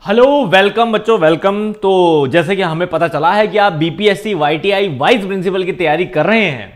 Hello welcome बच्चों welcome. तो जैसे कि हमें पता चला है कि आप बीपीएससी वाईटीआई वाइस प्रिंसिपल की तैयारी कर रहे हैं,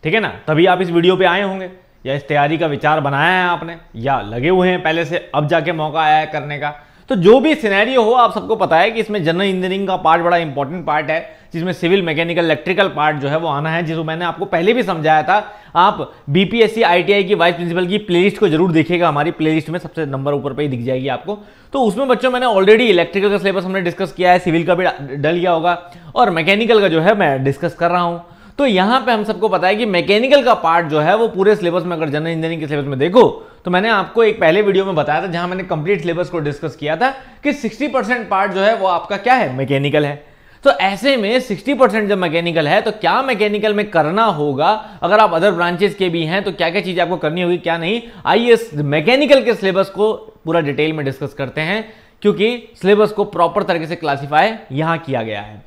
ठीक है ना, तभी आप इस वीडियो पे आए होंगे या इस तैयारी का विचार बनाया है आपने या लगे हुए हैं पहले से, अब जाके मौका आया है करने का। तो जो भी सिनेरियो हो, आप सबको पता है कि इसमें जनरल इंजीनियरिंग का पार्ट बड़ा इंपॉर्टेंट पार्ट है, जिसमें सिविल मैकेनिकल इलेक्ट्रिकल पार्ट जो है वो आना है, जिसको मैंने आपको पहले भी समझाया था। आप बीपीएससी आईटीआई की वाइस प्रिंसिपल की प्लेलिस्ट को जरूर देखिएगा, हमारी प्लेलिस्ट में सबसे नंबर ऊपर पे ही दिख जाएगी आपको। तो उसमें बच्चों मैंने ऑलरेडी इलेक्ट्रिकल का सिलेबस हमने डिस्कस किया है, सिविल का भी डल गया होगा और मैकेनिकल का जो है मैं डिस्कस कर रहा हूं। तो यहां पे हम सबको पता है कि मैकेनिकल का पार्ट जो है वो पूरे सिलेबस में, अगर जनरल इंजीनियरिंग के सिलेबस में देखो तो मैंने आपको एक पहले वीडियो में बताया था जहां मैंने कंप्लीट सिलेबस को डिस्कस किया था कि 60% पार्ट जो है वो आपका क्या है, मैकेनिकल है। तो ऐसे में 60% जब मैकेनिकल है तो क्या मैकेनिकल में करना होगा, अगर आप अदर ब्रांचेस के भी हैं तो क्या क्या चीजें आपको करनी होगी क्या नहीं, आइए इस मैकेनिकल के सिलेबस को पूरा डिटेल में डिस्कस करते हैं, क्योंकि सिलेबस को प्रॉपर तरीके से क्लासिफाई यहां किया गया है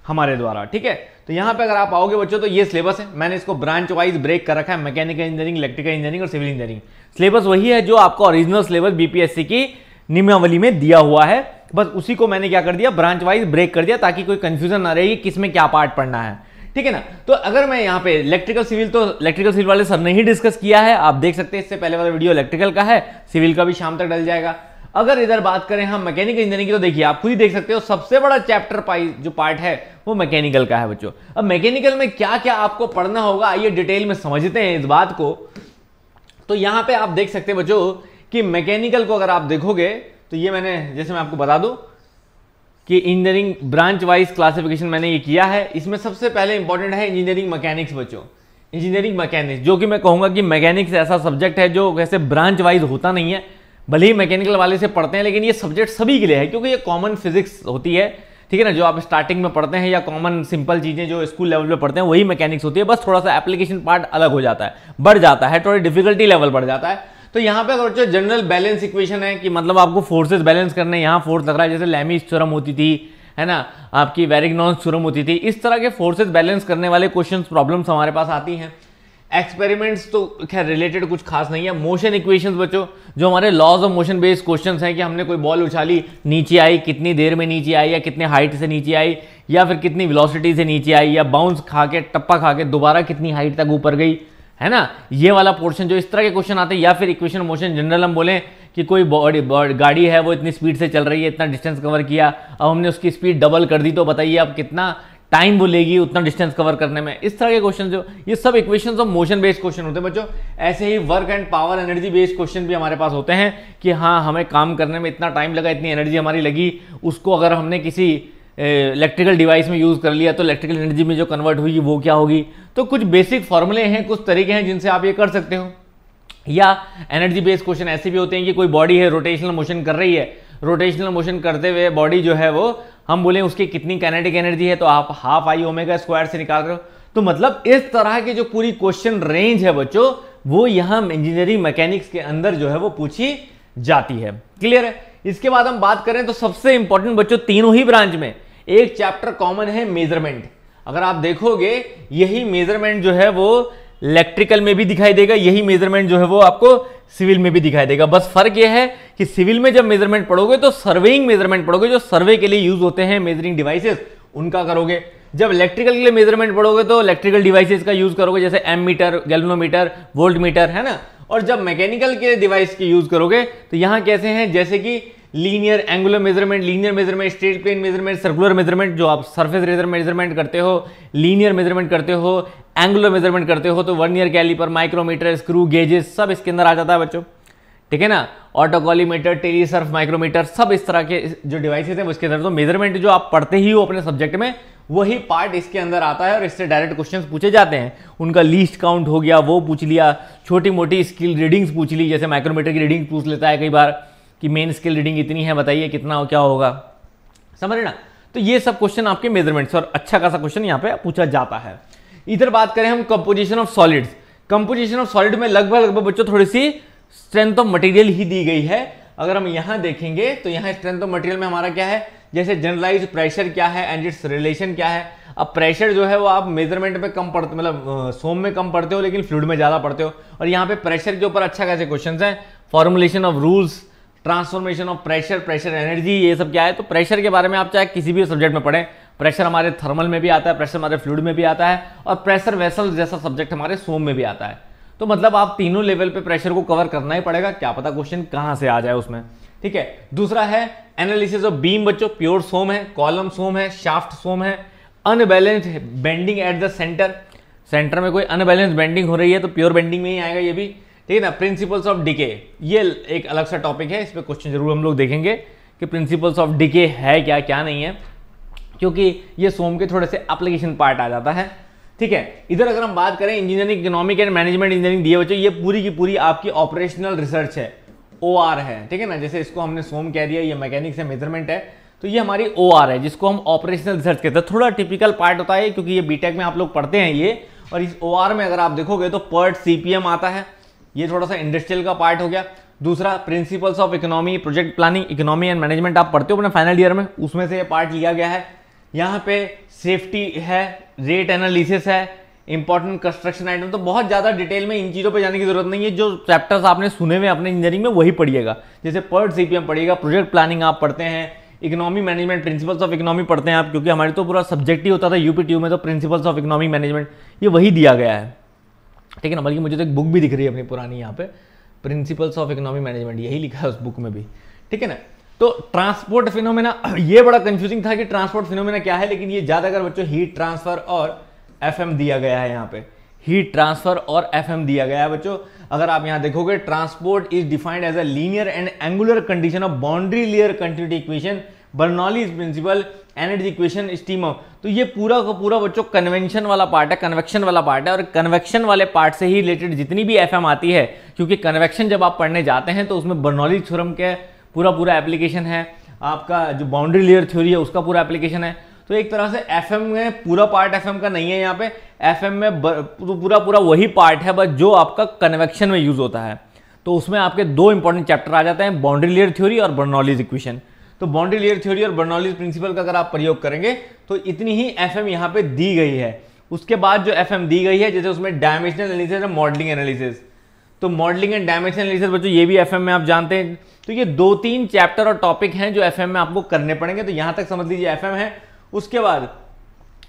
हमारे द्वारा, ठीक है। तो यहां पे अगर आप आओगे बच्चों तो ये सिलेबस है, मैंने इसको ब्रांच वाइज ब्रेक कर रखा है, मैकेनिकल इंजीनियरिंग, इलेक्ट्रिकल इंजीनियरिंग और सिविल इंजीनियरिंग। सिलेबस वही है जो आपका ओरिजिनल सिलेबस बीपीएससी की नियमावली में दिया हुआ है, बस उसी को मैंने क्या कर दिया, ब्रांच वाइज ब्रेक कर दिया, ताकि कोई कंफ्यूजन ना रहे किस में क्या पार्ट पढ़ना है, ठीक है ना। तो अगर मैं यहाँ पे इलेक्ट्रिकल सिविल, तो इलेक्ट्रिकल सिविल वाले सर ने ही डिस्कस किया है, आप देख सकते हैं, इससे पहले वाला वीडियो इलेक्ट्रिकल का है, सिविल का भी शाम तक डल जाएगा। अगर इधर बात करें हम मैकेनिकल इंजीनियरिंग की, तो देखिए आप खुद ही देख सकते हो, सबसे बड़ा चैप्टर जो पार्ट है वो मैकेनिकल का है बच्चों। अब मैकेनिकल में क्या क्या आपको पढ़ना होगा, आइए डिटेल में समझते हैं इस बात को। तो यहां पे आप देख सकते हैं बच्चों कि मैकेनिकल को अगर आप देखोगे तो ये मैंने, जैसे मैं आपको बता दूं कि इंजीनियरिंग ब्रांच वाइज क्लासिफिकेशन मैंने ये किया है। इसमें सबसे पहले इंपॉर्टेंट है इंजीनियरिंग मैकेनिक्स बच्चों, इंजीनियरिंग मैकेनिक्स, जो कि मैं कहूंगा कि मैकेनिक्स ऐसा सब्जेक्ट है जो वैसे ब्रांच वाइज होता नहीं है, भले ही मैकेनिकल वाले से पढ़ते हैं, लेकिन ये सब्जेक्ट सभी के लिए है, क्योंकि ये कॉमन फिजिक्स होती है, ठीक है ना, जो आप स्टार्टिंग में पढ़ते हैं, या कॉमन सिंपल चीजें जो स्कूल लेवल पे पढ़ते हैं वही मैकेनिक्स होती है, बस थोड़ा सा एप्लीकेशन पार्ट अलग हो जाता है, बढ़ जाता है, थोड़ी डिफिकल्टी लेवल बढ़ जाता है। तो यहाँ पे अगर जनरल बैलेंस इक्वेशन है कि मतलब आपको फोर्सेस बैलेंस करने, यहाँ फोर्स लग रहा है, जैसे लैमीज थ्योरम होती थी, है ना, आपकी वेरिग्नॉन्स थ्योरम होती थी, इस तरह के फोर्सेस बैलेंस करने वाले क्वेश्चंस प्रॉब्लम्स हमारे पास आती हैं। एक्सपेरिमेंट्स तो खैर रिलेटेड कुछ खास नहीं है। मोशन इक्वेशंस बच्चों, जो हमारे laws of motion based questions हैं कि हमने कोई बॉल उछाली, नीचे आई, कितनी देर में नीचे आई, या कितने हाइट से नीचे आई, या फिर कितनी वेलोसिटी से नीचे आई, या बाउंस खा के, टप्पा खा के दोबारा कितनी हाइट तक ऊपर गई, है ना, ये वाला पोर्शन, जो इस तरह के क्वेश्चन आते हैं। या फिर इक्वेशन मोशन जनरल हम बोलें कि कोई गाड़ी है वो इतनी स्पीड से चल रही है, इतना डिस्टेंस कवर किया, अब हमने उसकी स्पीड डबल कर दी, तो बताइए अब कितना टाइम वो लेगी उतना डिस्टेंस कवर करने में। इस तरह के क्वेश्चन जो, ये सब equations of motion based question होते हैं बच्चों। ऐसे ही work and power energy based question भी हमारे पास होते हैं कि हाँ, हमें काम करने में इतना टाइम लगा, इतनी एनर्जी हमारी लगी, उसको अगर हमने किसी इलेक्ट्रिकल डिवाइस में यूज कर लिया तो इलेक्ट्रिकल एनर्जी में जो कन्वर्ट हुई वो क्या होगी। तो कुछ बेसिक फॉर्मूले हैं, कुछ तरीके हैं जिनसे आप ये कर सकते हो। या एनर्जी बेस्ड क्वेश्चन ऐसे भी होते हैं कि कोई बॉडी है, रोटेशनल मोशन कर रही है, रोटेशनल मोशन करते हुए बॉडी जो है वो हम बोले उसकी कितनी काइनेटिक एनर्जी है, तो आप हाफ आई ओमेगा स्क्वायर से निकाल रहे हो। तो मतलब इस तरह की जो पूरी क्वेश्चन रेंज है बच्चों, वो यहां इंजीनियरिंग मैकेनिक्स के अंदर जो है वो पूछी जाती है। क्लियर है। इसके बाद हम बात करें तो सबसे इंपॉर्टेंट बच्चों, तीनों ही ब्रांच में एक चैप्टर कॉमन है, मेजरमेंट। अगर आप देखोगे यही मेजरमेंट जो है वो इलेक्ट्रिकल में भी दिखाई देगा, यही मेजरमेंट जो है वो आपको सिविल में भी दिखाई देगा। बस फर्क यह है कि सिविल में जब मेजरमेंट पढ़ोगे तो सर्वेइंग मेजरमेंट पढ़ोगे, जो सर्वे के लिए यूज होते हैं मेजरिंग डिवाइसेस, उनका करोगे। जब इलेक्ट्रिकल के लिए मेजरमेंट पढ़ोगे तो इलेक्ट्रिकल डिवाइसेस का यूज करोगे, जैसे एमीटर, गैल्वेनोमीटर, वोल्ट मीटर, है ना। और जब मैकेनिकल के डिवाइस की यूज करोगे तो यहां कैसे हैं, जैसे कि linear angular measurement, linear measurement, straight plane measurement, circular measurement, जो आप सरफेस मेजरमेंट करते हो, लीनियर मेजरमेंट करते हो, एंगुलर मेजरमेंट करते हो, तो vernier caliper, micrometer, screw gauges, सब इसके अंदर आ जाता है बच्चों, ठीक है ना। ऑटोकॉलीमीटर, टेलीसर्फ माइक्रोमीटर, सब इस तरह के जो डिवाइसेस हैं उसके अंदर। तो मेजरमेंट जो आप पढ़ते ही हो अपने सब्जेक्ट में, वही पार्ट इसके अंदर आता है और इससे डायरेक्ट क्वेश्चंस पूछे जाते हैं। उनका लीस्ट काउंट हो गया, वो पूछ लिया, छोटी मोटी स्किल रीडिंग्स पूछ ली, जैसे माइक्रोमीटर की रीडिंग पूछ लेता है कई बार कि मेन स्केल रीडिंग इतनी है, बताइए कितना क्या होगा, समझ रहे ना। तो ये सब क्वेश्चन आपके मेजरमेंट्स, और अच्छा खासा क्वेश्चन यहाँ पे पूछा जाता है। इधर बात करें हम composition of solids, composition of solid में लगभग बच्चों थोड़ी सी स्ट्रेंथ ऑफ मटेरियल ही दी गई है। अगर हम यहां देखेंगे तो यहां स्ट्रेंथ ऑफ मटेरियल में हमारा क्या है, जैसे जनरलाइज प्रेशर क्या है एंड इट्स रिलेशन क्या है। अब प्रेशर जो है वो आप मेजरमेंट में कम पढ़ते, मतलब सोम में कम पढ़ते हो लेकिन फ्लूइड में ज्यादा पढ़ते हो। और यहाँ पे प्रेशर के ऊपर अच्छा खासे क्वेश्चंस हैं, formulation of rules, transformation of pressure, pressure energy, ये सब क्या है। तो प्रेशर के बारे में आप चाहे किसी भी सब्जेक्ट में पढ़ें, प्रेशर हमारे थर्मल में भी आता है, प्रेशर हमारे फ्लूइड में भी आता है, और प्रेशर वेसल जैसा सब्जेक्ट हमारे सोम में भी आता है। तो मतलब आप तीनों लेवल पे प्रेशर को कवर करना ही पड़ेगा, क्या पता क्वेश्चन कहां से आ जाए उसमें, ठीक है। दूसरा है एनालिसिस ऑफ बीम बच्चों, प्योर सोम है, कॉलम सोम है, शाफ्ट सोम है, unbalanced bending at the centre, centre में कोई अनबैलेंस बेंडिंग हो रही है तो प्योर बेंडिंग में ही आएगा ये भी, ठीक है ना। प्रिंसिपल्स ऑफ डिके, ये एक अलग सा टॉपिक है, इस पर क्वेश्चन जरूर हम लोग देखेंगे कि प्रिंसिपल्स ऑफ डिके है क्या क्या नहीं है, क्योंकि ये सोम के थोड़े से एप्लीकेशन पार्ट आ जाता है, ठीक है। इधर अगर हम बात करें engineering, economic and management engineering दिए बच्चों, ये पूरी की पूरी आपकी ऑपरेशनल रिसर्च है, OR है, ठीक है ना। जैसे इसको हमने सोम कह दिया, ये मैकेनिक्स है, मेजरमेंट है, तो ये हमारी OR है, जिसको हम ऑपरेशनल रिसर्च कहते हैं। थोड़ा टिपिकल पार्ट होता है क्योंकि ये बीटेक में आप लोग पढ़ते हैं ये, और इस OR में अगर आप देखोगे तो PERT CPM आता है, ये थोड़ा सा इंडस्ट्रियल का पार्ट हो गया। दूसरा principles of economy, project planning, economy and management आप पढ़ते हो अपने फाइनल ईयर में, उसमें से ये पार्ट लिया गया है। यहाँ पे सेफ्टी है, रेट एनालिसिस है, इंपॉर्टेंट कंस्ट्रक्शन आइटम, तो बहुत ज्यादा डिटेल में इन चीजों पे जाने की जरूरत नहीं है। जो चैप्टर्स आपने सुने हुए अपने इंजीनियरिंग में वही पढ़िएगा, जैसे PERT CPM पढ़िएगा, प्रोजेक्ट प्लानिंग आप पढ़ते हैं, economy management, principles of economy पढ़ते हैं आप, क्योंकि हमारे तो पूरा सब्जेक्ट ही होता था UPTU में, तो प्रिंसिपल्स ऑफ इकोनॉमी मैनेजमेंट ये वही दिया गया है, ठीक है ना। बल्कि मुझे तो एक बुक भी दिख रही है अपनी पुरानी, यहाँ पे प्रिंसिपल्स ऑफ इकोनॉमी मैनेजमेंट यही लिखा है उस बुक में भी, ठीक है ना। तो ट्रांसपोर्ट फिनोमेना, ये बड़ा कंफ्यूजिंग था कि ट्रांसपोर्ट फिनोमेना क्या है, लेकिन ये ज्यादातर बच्चों हीट ट्रांसफर और FM दिया गया है, यहाँ पे हीट ट्रांसफर और FM दिया गया है बच्चों। अगर आप यहाँ देखोगे, transport is defined as a linear and angular condition of boundary layer continuity equation, Bernoulli's principle, energy equation, steam. तो ये पूरा का पूरा बच्चों कन्वेंशन वाला पार्ट है, कन्वेक्शन वाला पार्ट है, और कन्वेक्शन वाले पार्ट से ही रिलेटेड जितनी भी FM आती है, क्योंकि कन्वेक्शन जब आप पढ़ने जाते हैं तो उसमें बर्नौलीज थ्योरम के पूरा एप्लीकेशन है, आपका जो बाउंड्री लेयर थ्योरी है उसका पूरा एप्लीकेशन है। तो एक तरह से FM में पूरा पार्ट FM का नहीं है, यहाँ पे FM में पूरा वही पार्ट है, बस जो आपका कन्वेक्शन में यूज होता है। तो उसमें आपके दो इंपॉर्टेंट चैप्टर आ जाते हैं, बाउंड्री लेयर थ्योरी और बर्नौलीज इक्वेशन। तो बाउंड्री लेयर थ्योरी और बर्नौलीज प्रिंसिपल का अगर आप प्रयोग करेंगे तो इतनी ही FM यहाँ पे दी गई है। उसके बाद जो FM दी गई है, जैसे उसमें डायमेंशनल एनालिसिस और मॉडलिंग एनालिसिस, तो मॉडलिंग एंड डायमेंशनल एनालिसिस बच्चों ये भी FM में आप जानते हैं। तो ये 2-3 चैप्टर और टॉपिक हैं जो FM में आपको करने पड़ेंगे, तो यहां तक समझ लीजिए FM है। उसके बाद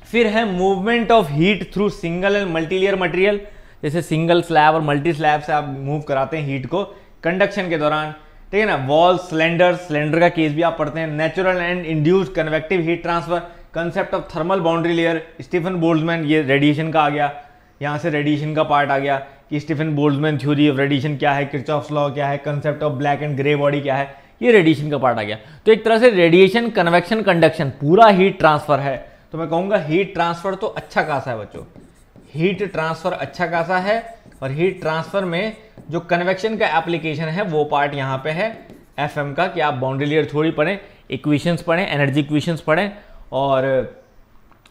फिर है movement of heat through single and multilayer material, जैसे सिंगल स्लैब और मल्टी स्लैब से आप मूव कराते हैं हीट को कंडक्शन के दौरान, ठीक है ना। वॉल सिलेंडर का केस भी आप पढ़ते हैं। Natural and induced convective heat transfer, concept of thermal boundary layer, Stefan Boltzmann, ये रेडिएशन का आ गया, यहाँ से रेडिएशन का पार्ट आ गया कि Stefan Boltzmann theory of radiation क्या है, किरचॉफ्स लॉ क्या है, concept of black and grey body क्या है, ये रेडिएशन का पार्ट आ गया। तो एक तरह से रेडिएशन, कन्वेक्शन, कंडक्शन पूरा हीट ट्रांसफर है। तो मैं कहूँगा हीट ट्रांसफर तो अच्छा खासा है बच्चों, हीट ट्रांसफर अच्छा खासा है। और हीट ट्रांसफर में जो कन्वेक्शन का एप्लीकेशन है वो पार्ट यहाँ पे है FM का, कि आप बाउंड्री लेयर थ्योरी पढ़ें, इक्वेशंस पढ़ें, एनर्जी इक्वेशंस पढ़ें, और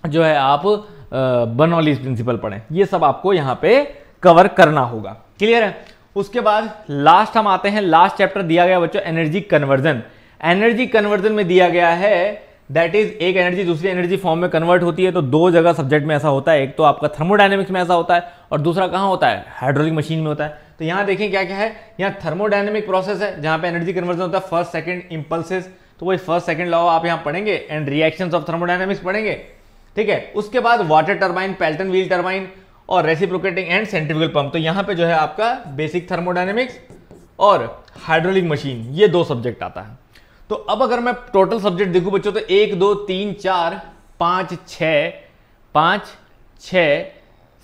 जो है आप बर्नौलीज प्रिंसिपल पढ़ें। ये सब आपको यहाँ पे कवर करना होगा, क्लियर है। उसके बाद लास्ट हम आते हैं, लास्ट चैप्टर दिया गया बच्चों एनर्जी कन्वर्जन। एनर्जी कन्वर्जन में दिया गया है दैट इज एक एनर्जी दूसरी एनर्जी फॉर्म में कन्वर्ट होती है। तो दो जगह सब्जेक्ट में ऐसा होता है, एक तो आपका थर्मोडायनेमिक्स में ऐसा होता है और दूसरा कहाँ होता है, हाइड्रोलिक मशीन में होता है। तो यहाँ देखें क्या क्या है, यहाँ थर्मोडायनेमिक प्रोसेस है जहाँ पे एनर्जी कन्वर्जन होता है, फर्स्ट सेकंड इंपल्सेस, तो वही फर्स्ट सेकंड लॉ आप यहाँ पढ़ेंगे एंड रिएक्शंस ऑफ थर्मोडायनेमिक्स पढ़ेंगे, ठीक है। उसके बाद water turbine, Pelton wheel turbine और रेसिप्रोकेटिंग एंड सेंट्रीफ्यूगल पंप। तो यहाँ पे जो है आपका बेसिक थर्मोडायनेमिक्स और हाइड्रोलिक मशीन, ये दो सब्जेक्ट आता है। तो अब अगर मैं टोटल सब्जेक्ट देखूं बच्चों तो 1 2 3 4 5 6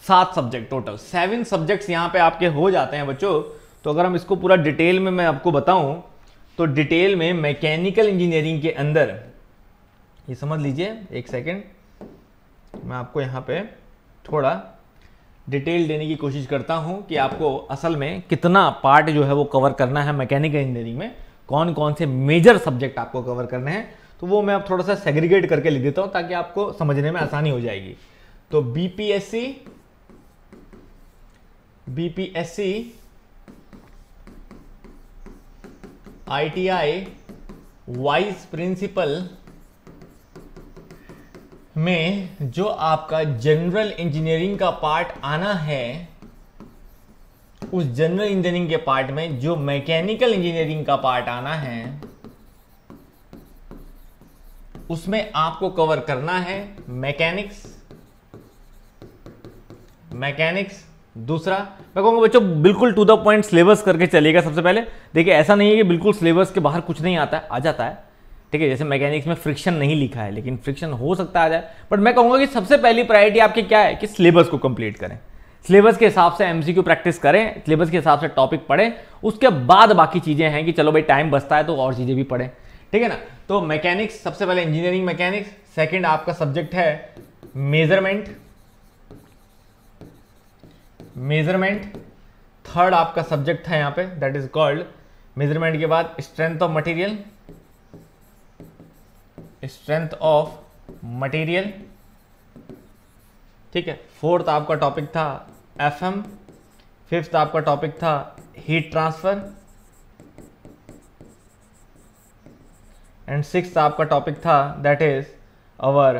7 सब्जेक्ट, टोटल 7 सब्जेक्ट्स यहाँ पे आपके हो जाते हैं बच्चों। तो अगर हम इसको पूरा डिटेल में मैं आपको बताऊं तो डिटेल में मैकेनिकल इंजीनियरिंग के अंदर, ये समझ लीजिए एक सेकेंड, मैं आपको यहाँ पे थोड़ा डिटेल देने की कोशिश करता हूं कि आपको असल में कितना पार्ट जो है वो कवर करना है मैकेनिकल इंजीनियरिंग में, कौन कौन से मेजर सब्जेक्ट आपको कवर करने हैं। तो वो मैं अब थोड़ा सा सेग्रीगेट करके लिख देता हूं ताकि आपको समझने में आसानी हो जाएगी। तो बीपीएससी ITI वाइस प्रिंसिपल में जो आपका जनरल इंजीनियरिंग का पार्ट आना है उस जनरल इंजीनियरिंग के पार्ट में जो मैकेनिकल इंजीनियरिंग का पार्ट आना है उसमें आपको कवर करना है मैकेनिक्स। दूसरा मैं कहूंगा बच्चों बिल्कुल टू द पॉइंट सिलेबस करके चलिएगा। सबसे पहले देखिए ऐसा नहीं है कि बिल्कुल सिलेबस के बाहर कुछ नहीं आता है, आ जाता है, ठीक है। जैसे मैकेनिक्स में फ्रिक्शन नहीं लिखा है लेकिन फ्रिक्शन हो सकता है आ जाए, बट मैं कहूंगा कि सबसे पहली प्रायोरिटी आपकी क्या है कि सिलेबस को कंप्लीट करें, सिलेबस के हिसाब से एमसीक्यू प्रैक्टिस करें, सिलेबस के हिसाब से टॉपिक पढ़ें, उसके बाद बाकी चीजें हैं कि चलो भाई टाइम बचता है तो और चीजें भी पढ़ें, ठीक है ना। तो मैकेनिक्स सबसे पहले इंजीनियरिंग मैकेनिक्स, सेकंड आपका सब्जेक्ट है मेजरमेंट, थर्ड आपका सब्जेक्ट था यहां पे दैट इज कॉल्ड मेजरमेंट के बाद स्ट्रेंथ ऑफ मटेरियल, ठीक है। फोर्थ आपका टॉपिक था एफएम, फिफ्थ आपका टॉपिक था हीट ट्रांसफर, एंड सिक्स्थ आपका टॉपिक था that is our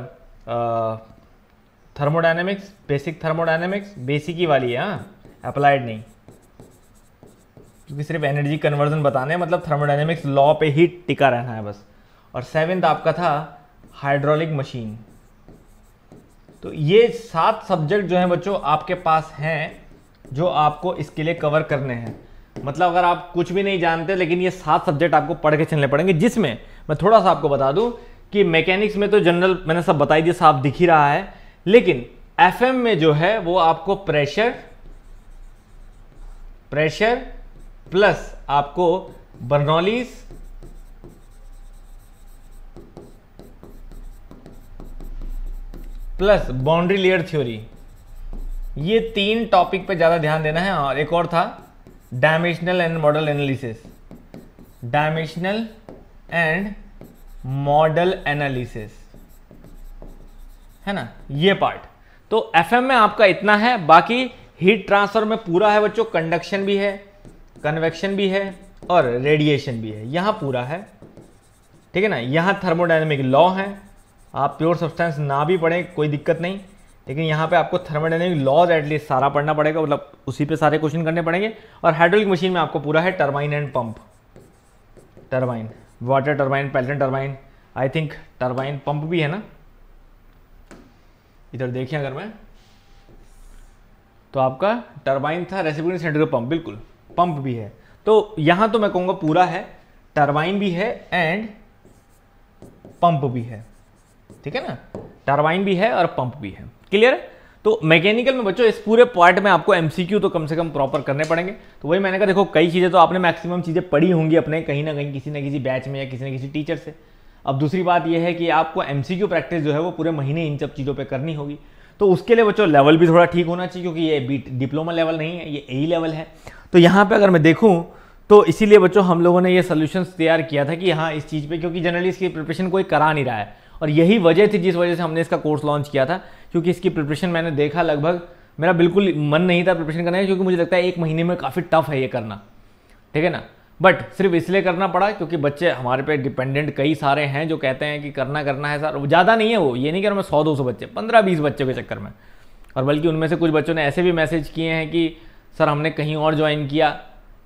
thermodynamics, basic thermodynamics, basic ही वाली है, अप्लाइड नहीं, क्योंकि सिर्फ एनर्जी कन्वर्जन बताने मतलब थर्मोडायनेमिक्स लॉ पे ही टिका रहना है बस। और सेवेंथ आपका था हाइड्रोलिक मशीन। तो ये 7 सब्जेक्ट जो हैं बच्चों आपके पास हैं जो आपको इसके लिए कवर करने हैं। मतलब अगर आप कुछ भी नहीं जानते लेकिन ये 7 सब्जेक्ट आपको पढ़ के चलने पड़ेंगे, जिसमें मैं थोड़ा सा आपको बता दूं कि मैकेनिक्स में तो जनरल मैंने सब बताई दिया, साफ दिख ही रहा है, लेकिन एफएम में जो है वो आपको प्रेशर प्लस आपको Bernoulli's plus boundary layer theory, ये 3 टॉपिक पे ज्यादा ध्यान देना है। और एक और था डायमेंशनल एंड मॉडल एनालिसिस, है ना, ये पार्ट। तो एफएम में आपका इतना है। बाकी हीट ट्रांसफर में पूरा है बच्चों, कंडक्शन भी है, कन्वेक्शन भी है और रेडिएशन भी है, यहां पूरा है, ठीक है ना। यहां थर्मोडायनेमिक लॉ है, आप प्योर सब्सटेंस ना भी पढ़ें कोई दिक्कत नहीं, लेकिन यहाँ पे आपको थर्मोडायनेमिक लॉज एटलीस्ट सारा पढ़ना पड़ेगा, मतलब उसी पे सारे क्वेश्चन करने पड़ेंगे। और हाइड्रोलिक मशीन में आपको पूरा है turbine and pump, turbine, water turbine, Pelton turbine, I think turbine pump भी है ना, इधर देखिए अगर मैं, तो आपका टरबाइन था, रेसिप्रोकेटिंग सेंट्रीफ्यूगल पंप, बिल्कुल पंप भी है। तो यहां तो मैं कहूंगा पूरा है, टरबाइन भी है एंड पंप भी है, ठीक है ना, टरबाइन भी है और पंप भी है, क्लियर है। तो मैकेनिकल में बच्चों इस पूरे पार्ट में आपको एमसीक्यू तो कम से कम प्रॉपर करने पड़ेंगे। तो वही मैंने कहा देखो कई चीजें तो आपने मैक्सिमम चीजें पढ़ी होंगी अपने कहीं ना कहीं किसी न किसी बैच में या किसी न किसी टीचर से। अब दूसरी बात यह है कि आपको एमसीक्यू प्रैक्टिस जो है वो पूरे महीने इन सब चीज़ों पे करनी होगी। तो उसके लिए बच्चों लेवल भी थोड़ा ठीक होना चाहिए, क्योंकि ये डिप्लोमा लेवल नहीं है, ये ए लेवल है। तो यहाँ पे अगर मैं देखूँ तो इसीलिए बच्चों हम लोगों ने ये सोल्यूशंस तैयार किया था कि हाँ इस चीज़ पे, क्योंकि जनरली इसकी प्रिपरेशन कोई करा नहीं रहा है, और यही वजह थी जिस वजह से हमने इसका कोर्स लॉन्च किया था। क्योंकि इसकी प्रिपरेशन मैंने देखा, लगभग मेरा बिल्कुल मन नहीं था प्रिपरेशन करने का, क्योंकि मुझे लगता है 1 महीने में काफ़ी टफ है ये करना, ठीक है ना। बट सिर्फ इसलिए करना पड़ा क्योंकि बच्चे हमारे पे डिपेंडेंट कई सारे हैं जो कहते हैं कि करना है सर। ज़्यादा नहीं है वो, ये नहीं कह रहा मैं 100-200 बच्चे, 15-20 बच्चों के चक्कर में। और बल्कि उनमें से कुछ बच्चों ने ऐसे भी मैसेज किए हैं कि सर हमने कहीं और ज्वाइन किया,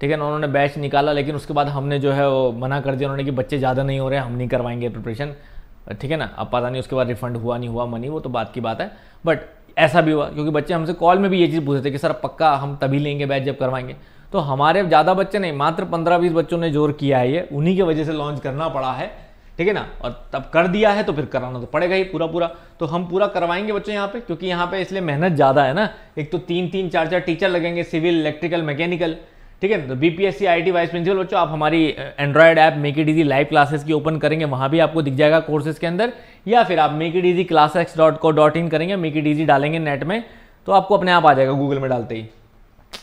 ठीक है ना, उन्होंने बैच निकाला, लेकिन उसके बाद हमने जो है वो मना कर दिया उन्होंने कि बच्चे ज़्यादा नहीं हो रहे, हम नहीं करवाएंगे प्रिपरेशन, ठीक है ना। अब पता नहीं उसके बाद रिफंड हुआ नहीं हुआ मनी, वो तो बात की बात है। बट ऐसा भी हुआ क्योंकि बच्चे हमसे कॉल में भी ये चीज़ पूछते थे कि सर पक्का हम तभी लेंगे बैच जब करवाएंगे। तो हमारे ज़्यादा बच्चे नहीं, मात्र 15-20 बच्चों ने जोर किया है, ये उन्हीं की वजह से लॉन्च करना पड़ा है, ठीक है ना। और तब कर दिया है तो फिर कराना तो पड़ेगा ही पूरा। तो हम पूरा करवाएंगे बच्चों यहाँ पे, क्योंकि यहाँ पे इसलिए मेहनत ज़्यादा है ना। एक तो 3-3, 4-4 टीचर लगेंगे, सिविल, इलेक्ट्रिकल, मैकेनिकल, ठीक है। तो बीपीएससी आईटी वाइस प्रिंसिपल बच्चों आप हमारी Android app make it easy live classes की ओपन करेंगे, वहाँ भी आपको दिख जाएगा कोर्सेज के अंदर, या फिर आप makeiteasyclassx.co.in करेंगे, मेक इट ईजी डालेंगे नेट में तो आपको अपने आप आ जाएगा गूगल में डालते ही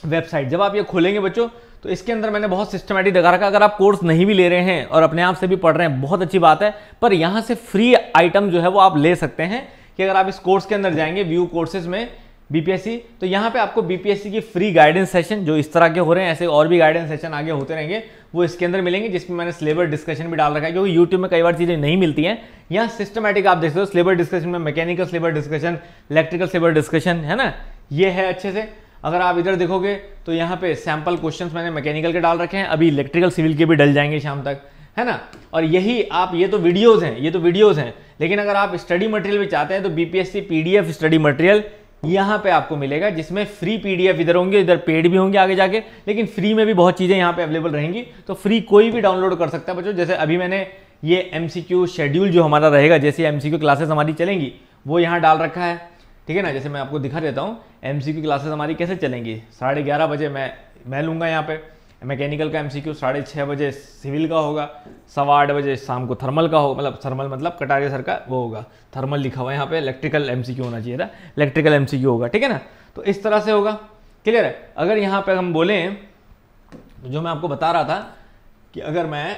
वेबसाइट। जब आप ये खोलेंगे बच्चों तो इसके अंदर मैंने बहुत सिस्टमैटिक दिखा रखा है। अगर आप कोर्स नहीं भी ले रहे हैं और अपने आप से भी पढ़ रहे हैं, बहुत अच्छी बात है, पर यहाँ से फ्री आइटम जो है वो आप ले सकते हैं कि अगर आप इस कोर्स के अंदर जाएंगे व्यू कोर्सेज में बीपीएससी, तो यहाँ पे आपको बीपीएससी की फ्री गाइडेंस सेशन जो इस तरह के हो रहे हैं, ऐसे और भी गाइडेंस सेशन आगे होते रहेंगे, वो इसके अंदर मिलेंगे, जिसमें मैंने सिलेबस डिस्कशन भी डाल रखा है, क्योंकि यूट्यूब में कई बार चीजें नहीं मिलती हैं। यहाँ सिस्टमैटिक आप देख सकते हो, सिलेबस डिस्कशन में mechanical syllabus discussion, electrical syllabus discussion, है ना, ये है अच्छे से। अगर आप इधर देखोगे तो यहाँ पे सैंपल क्वेश्चंस मैंने मैकेनिकल के डाल रखे हैं, अभी इलेक्ट्रिकल सिविल के भी डल जाएंगे शाम तक, है ना। और यही आप, ये तो वीडियोज़ हैं, लेकिन अगर आप स्टडी मटेरियल भी चाहते हैं तो बीपीएससी पीडीएफ स्टडी मटेरियल यहाँ पे आपको मिलेगा, जिसमें फ्री पीडीएफ इधर होंगे, इधर पेड भी होंगे आगे जाके, लेकिन फ्री में भी बहुत चीज़ें यहाँ पे अवेलेबल रहेंगी। तो फ्री कोई भी डाउनलोड कर सकता है बच्चों। जैसे अभी मैंने ये एमसीक्यू शेड्यूल जो हमारा रहेगा, जैसे एमसीक्यू क्लासेस हमारी चलेंगी वो यहाँ डाल रखा है, ठीक है ना। जैसे मैं आपको दिखा देता हूँ एमसीक्यू क्लासेस हमारी कैसे चलेंगी। 11:30 बजे मैं लूँगा यहाँ पे मैकेनिकल का एमसीक्यू, 6:30 बजे सिविल का होगा, 8:15 बजे शाम को थर्मल का होगा, मतलब थर्मल मतलब कटारिया सर का वो होगा, थर्मल लिखा हुआ है यहाँ पे, इलेक्ट्रिकल एमसीक्यू होना चाहिए था, इलेक्ट्रिकल एमसीक्यू होगा, ठीक है ना। तो इस तरह से होगा, क्लियर है। अगर यहाँ पे हम बोलें जो मैं आपको बता रहा था कि अगर मैं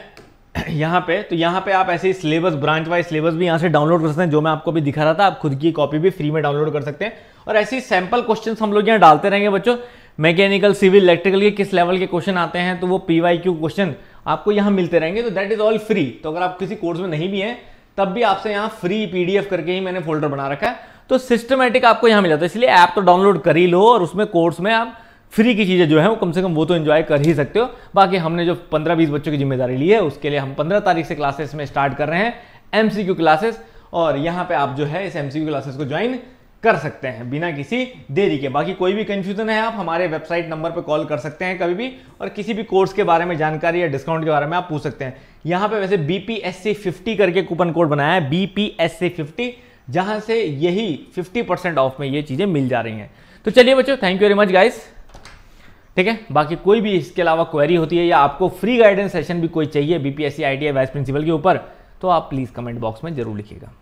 यहाँ पे, तो यहाँ पे आप ऐसे ही सिलेबस, ब्रांच वाइज सिलेबस भी यहाँ से डाउनलोड कर सकते हैं, जो मैं आपको भी दिखा रहा था। आप खुद की कॉपी भी फ्री में डाउनलोड कर सकते हैं, और ऐसे ही सैंपल क्वेश्चंस हम लोग यहाँ डालते रहेंगे बच्चों। मैकेनिकल, सिविल, इलेक्ट्रिकल के किस लेवल के क्वेश्चन आते हैं, तो वो PYQ क्वेश्चन आपको यहाँ मिलते रहेंगे। तो दैट इज ऑल फ्री। तो अगर आप किसी कोर्स में नहीं भी हैं तब भी आपसे यहाँ फ्री PDF करके ही मैंने फोल्डर बना रखा है, तो सिस्टमेटिक आपको यहाँ मिल जाता है। इसलिए ऐप तो डाउनलोड कर ही लो, और उसमें कोर्स में आप फ्री की चीज़ें जो है वो कम से कम वो तो एंजॉय कर ही सकते हो। बाकी हमने जो 15-20 बच्चों की जिम्मेदारी ली है, उसके लिए हम 15 तारीख से क्लासेस में स्टार्ट कर रहे हैं MCQ क्लासेस, और यहाँ पे आप जो है इस MCQ क्लासेस को ज्वाइन कर सकते हैं बिना किसी देरी के। बाकी कोई भी कंफ्यूजन है आप हमारे वेबसाइट नंबर पे कॉल कर सकते हैं कभी भी, और किसी भी कोर्स के बारे में जानकारी या डिस्काउंट के बारे में आप पूछ सकते हैं। यहाँ पे वैसे BPSC 50 करके कूपन कोड बनाया है, BPSC 50, जहां से यही 50% ऑफ में ये चीजें मिल जा रही हैं। तो चलिए बच्चों, thank you very much guys, ठीक है। बाकी कोई भी इसके अलावा क्वेरी होती है या आपको फ्री गाइडेंस सेशन भी कोई चाहिए BPSC ITI वाइस प्रिंसिपल के ऊपर, तो आप प्लीज कमेंट बॉक्स में जरूर लिखिएगा।